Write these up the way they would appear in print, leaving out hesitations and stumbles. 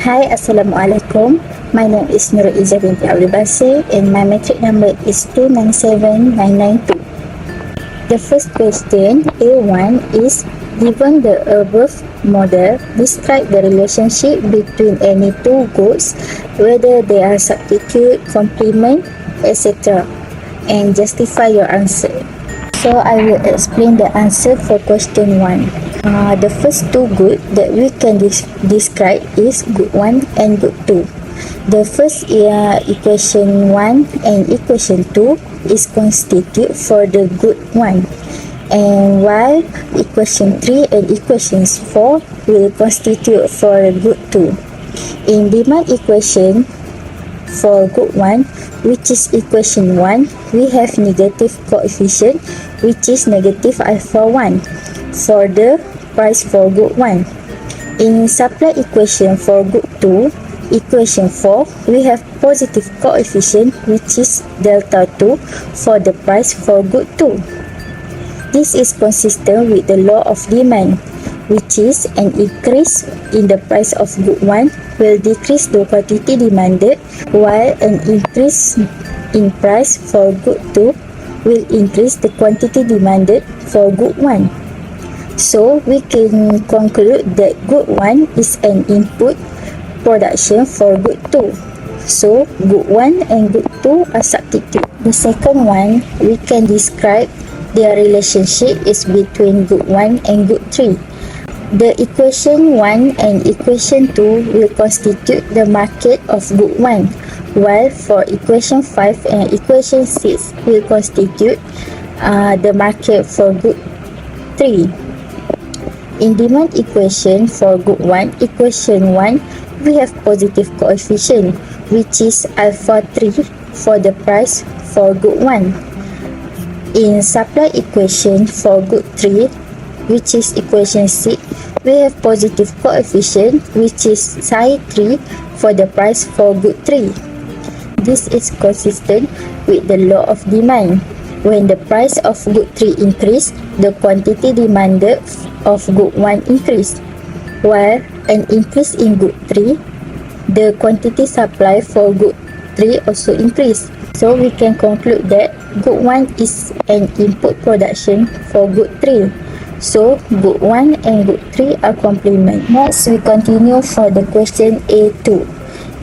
Hi, Assalamualaikum. My name is Nurul Izzah binti Abdul Basir and my metric number is 297992. The first question, A1, is given the above model, describe the relationship between any two goods, whether they are substitute, complement, etc. and justify your answer. So I will explain the answer for question 1. The first two goods that we can describe is good 1 and good 2. The first equation 1 and equation 2 is constitute for the good 1, and while equation 3 and equations 4 will constitute for the good 2. In demand equation for good 1, which is equation 1, we have negative coefficient, which is negative alpha 1 for the price for good 1. In supply equation for good 2, equation 4, we have positive coefficient, which is delta 2 for the price for good 2. This is consistent with the law of demand, which is an increase in the price of good 1 will decrease the quantity demanded, while an increase in price for good 2 will increase the quantity demanded for good 1. So we can conclude that good 1 is an input production for good 2. So good 1 and good 2 are substitute. The second one, we can describe their relationship is between good 1 and good 3. The equation 1 and equation 2 will constitute the market of good 1, while for equation 5 and equation 6 will constitute the market for good 3. In demand equation for good 1, equation 1, we have positive coefficient, which is alpha 3 for the price for good 1. In supply equation for good 3, which is equation 6, we have positive coefficient, which is psi 3 for the price for good 3. This is consistent with the law of demand. When the price of good 3 increase, the quantity demanded of good 1 increase, while an increase in good 3, the quantity supply for good 3 also increase. So we can conclude that good 1 is an input production for good 3. So good 1 and good 3 are complement. Next, we continue for the question A2.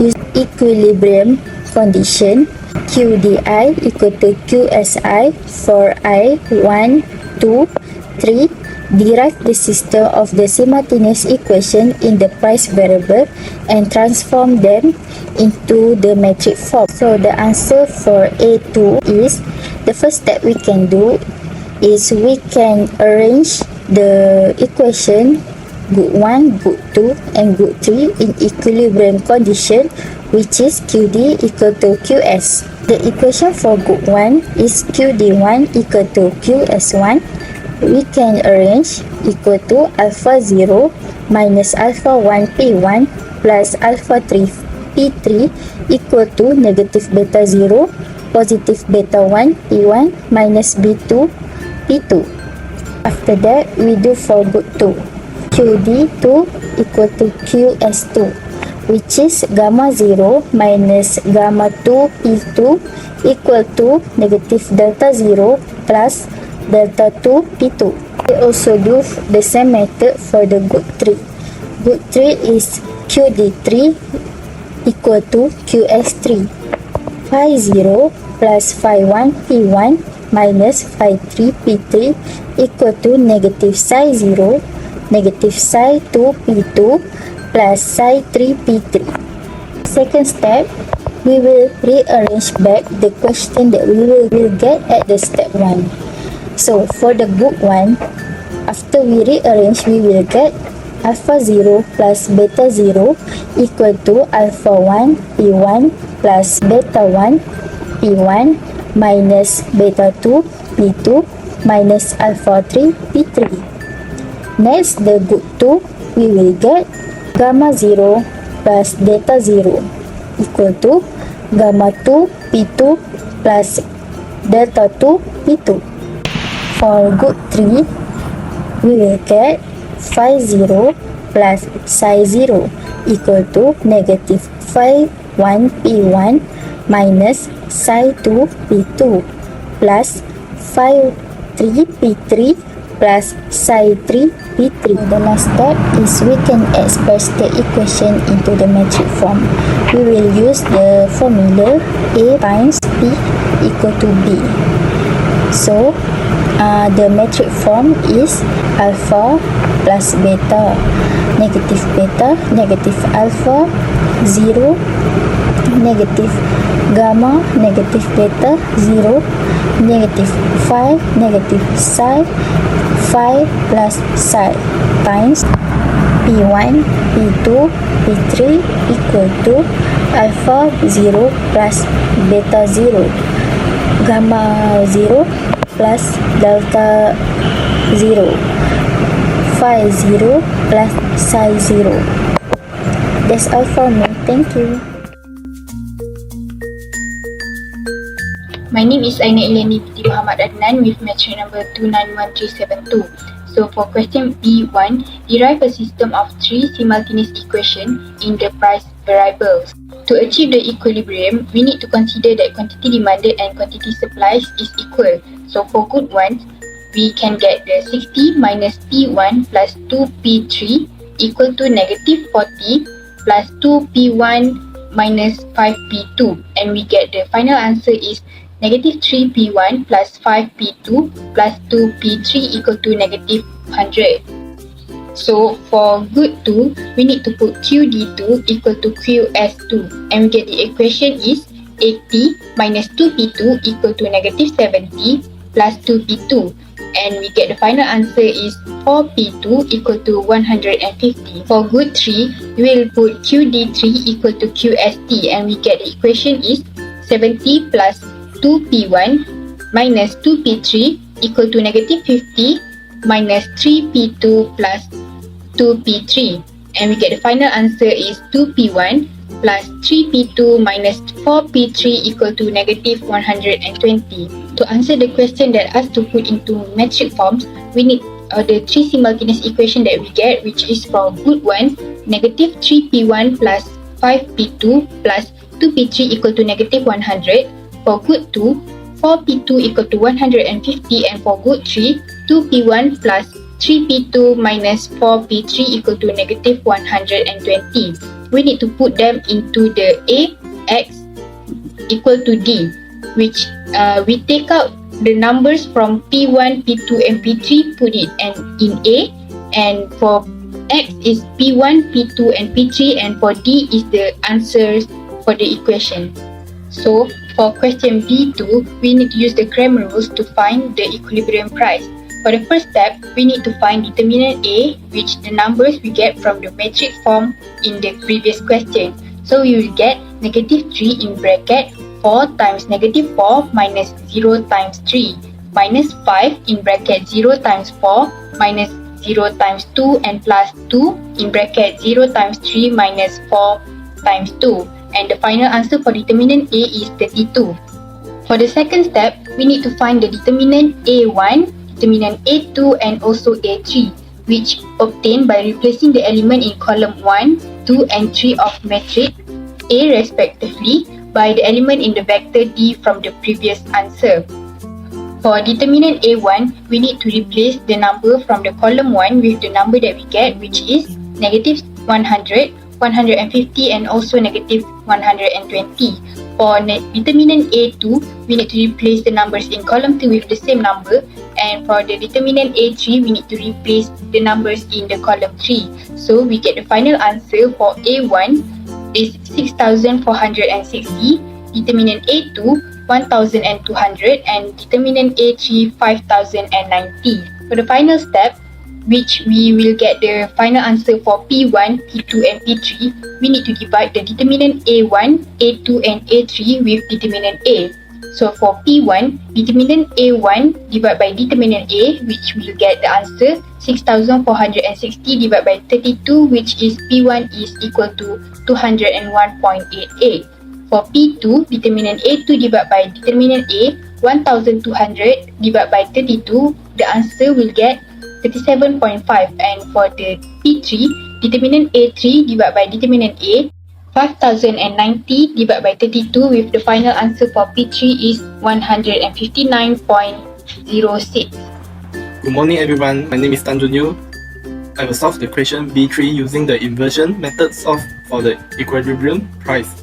Use equilibrium condition QDI equal to QSI for I, 1, 2, 3. Derive the system of the simultaneous equation in the price variable and transform them into the metric form. So the answer for A2 is, the first step we can do is we can arrange the equation good 1, good 2 and good 3 in equilibrium condition, which is QD equal to QS. The equation for good 1 is QD1 equal to QS1. We can arrange equal to alpha 0 minus alpha 1 P1 plus alpha 3 P3 equal to negative beta 0 positive beta 1 P1 minus B2 P2. After that, we do for good 2. QD2 equal to QS2, which is gamma 0 minus gamma 2 P2 equal to negative delta 0 plus delta 2 P2. We also do the same method for the good 3. Good 3 is QD3 equal to QS3. Phi 0 plus phi 1 P1 minus phi 3 P3 equal to negative psi 0 negative psi 2 P2 plus psi 3 P3. Second step, we will rearrange back the question that we will get at the step 1. So for the good 1, after we rearrange, we will get alpha 0 plus beta 0 equal to alpha 1 P1 plus beta 1 P1 minus beta 2 P2 minus alpha 3 P3. Next, the good 2, we will get gamma 0 plus beta 0 equal to gamma 2 P2 plus delta 2 P2. For good 3, we will get phi 0 plus psi 0 equal to negative phi 1 P1 minus psi 2 P2 plus phi 3 P3 plus psi 3 P3. The last step is we can express the equation into the metric form. We will use the formula A times P equal to B. So, the metric form is alpha plus beta, negative alpha, 0, negative gamma, negative beta, 0, negative phi, negative psi, phi plus psi times P1, P2, P3 equal to alpha 0 plus beta 0, gamma 0 plus delta 0, phi 0 plus psi 0. That's all for me. Thank you. My name is Aina Ilani binti Muhammad Adnan with metric number 291372. So for question B1, derive a system of three simultaneous equations in the price variables. To achieve the equilibrium, we need to consider that quantity demanded and quantity supplied is equal. So for good ones, we can get the 60 minus P1 plus 2P3 equal to negative 40 plus 2P1 minus 5P2, and we get the final answer is negative 3P1 plus 5P2 plus 2P3 equal to negative 100. So for good 2, we need to put QD2 equal to QS2, and we get the equation is 80 minus 2P2 equal to negative 70 plus 2P2, and we get the final answer is 4P2 equal to 150. For good 3, we will put QD3 equal to QST, and we get the equation is 70 plus 2P1 minus 2P3 equal to negative 50 minus 3P2 plus 2P3, and we get the final answer is 2P1 plus 3P2 minus 4P3 equal to negative 120. To answer the question that asked to put into metric forms, we need the three simultaneous equation that we get, which is for good 1, negative 3P1 plus 5P2 plus 2P3 equal to negative 100. For good 2, 4P2 equal to 150, and for good 3, 2P1 plus 3P2 minus 4P3 equal to negative 120. We need to put them into the A, X equal to D, which we take out the numbers from P1, P2 and P3, put it in A, and for X is P1, P2 and P3, and for D is the answers for the equation. So for question B2, we need to use the Cramer rules to find the equilibrium price. For the first step, we need to find determinant A, which the numbers we get from the metric form in the previous question. So we will get negative 3 in bracket 4 times negative 4 minus 0 times 3 minus 5 in bracket 0 times 4 minus 0 times 2 and plus 2 in bracket 0 times 3 minus 4 times 2. And the final answer for determinant A is 32. For the second step, we need to find the determinant A1, determinant A2 and also A3, which obtained by replacing the element in column 1, 2 and 3 of matrix A respectively by the element in the vector D from the previous answer. For determinant A1, we need to replace the number from the column 1 with the number that we get, which is negative 100, 150 and also negative 120. For determinant A2, we need to replace the numbers in column 2 with the same number, and for the determinant A3, we need to replace the numbers in the column 3. So we get the final answer for A1 is 6,460, determinant A2 1,200 and determinant A3 5,090. For the final step, which we will get the final answer for P1, P2 and P3, we need to divide the determinant A1, A2 and A3 with determinant A. So for P1, determinant A1 divided by determinant A, which will get the answer 6,460 divided by 32, which is P1 is equal to 201.88. For P2, determinant A2 divided by determinant A, 1,200 divided by 32, the answer will get 37.5, and for the P3, determinant A3 divided by determinant A, 5090 divided by 32, with the final answer for P3 is 159.06. Good morning everyone, my name is Tan Jun Yu. I will solve the question B3 using the inversion method solve for the equilibrium price.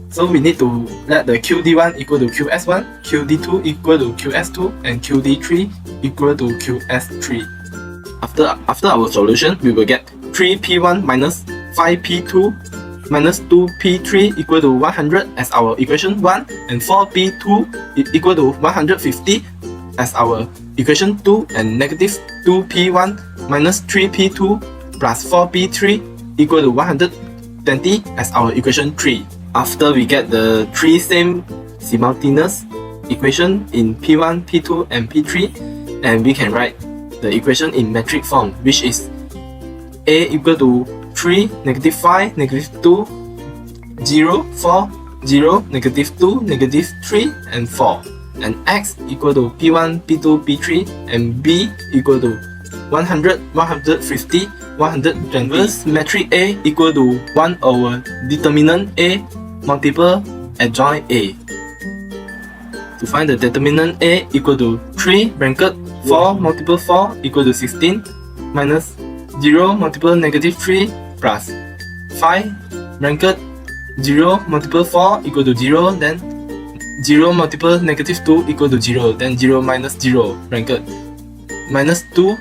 So we need to let the QD1 equal to QS1, QD2 equal to QS2, and QD3 equal to QS3. After our solution, we will get 3P1 minus 5P2 minus 2P3 equal to 100 as our equation 1, and 4P2 equal to 150 as our equation 2, and negative 2P1 minus 3P2 plus 4P3 equal to 120 as our equation 3. After we get the three same simultaneous equation in P1, P2 and P3, and we can write the equation in metric form, which is A equal to 3, negative 5, negative 2, 0, 4, 0, negative 2, negative 3, and 4. And X equal to P1, P2, P3, and B equal to 100, 150, 120. Inverse metric A equal to 1 over determinant A multiple adjoint A. To find the determinant A equal to 3 bracket 4 multiple 4 equal to 16 minus 0 multiple negative 3 plus 5 bracket 0 multiple 4 equal to 0, then 0 multiple negative 2 equal to 0, then 0 minus 0 bracket minus 2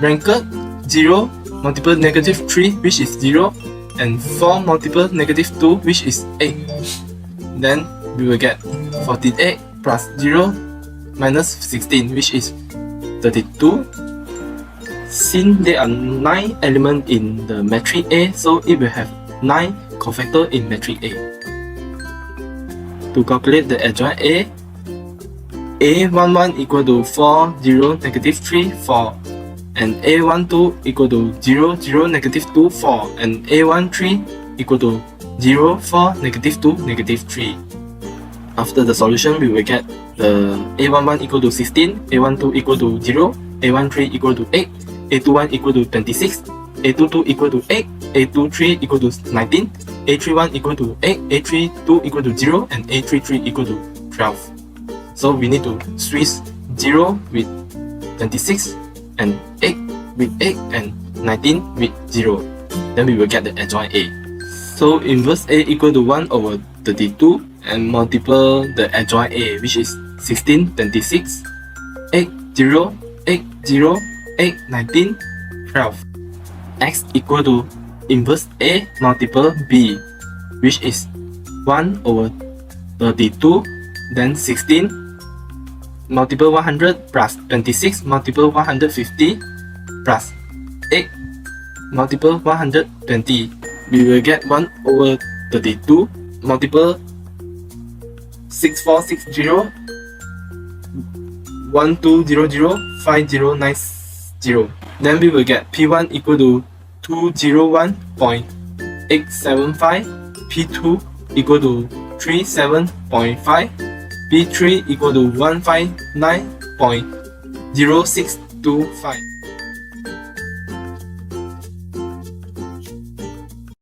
bracket 0 multiple negative 3 which is 0, and 4 multiple negative 2 which is 8. Then we will get 48 plus 0 minus 16 which is 32. Since there are 9 elements in the matrix A, so it will have 9 cofactors in matrix A. To calculate the adjoint A, A11 equal to 4, 0, negative 3, 4, and A12 equal to 0, 0, negative 2, 4, and A13 equal to 0, 4, negative 2, negative 3. After the solution, we will get the A11 equal to 16, A12 equal to 0, A13 equal to 8, A21 equal to 26, A22 equal to 8, A23 equal to 19, A31 equal to 8, A32 equal to 0, and A33 equal to 12. So we need to switch 0 with 26, and 8 with 8, and 19 with 0. Then we will get the adjoint A. So inverse A equal to 1 over 32, and multiply the adjoint A, which is 16, 26, 8, 0, 8, 0, 8, 19, 12. X equal to inverse A multiple B, which is 1 over 32, then 16 multiple 100 plus 26 multiple 150 plus 8 multiple 120. We will get 1 over 32 multiple 6460 1200 5090. Then we will get P1 equal to 201.875, P2 equal to 37.5, P3 equal to 159.0625.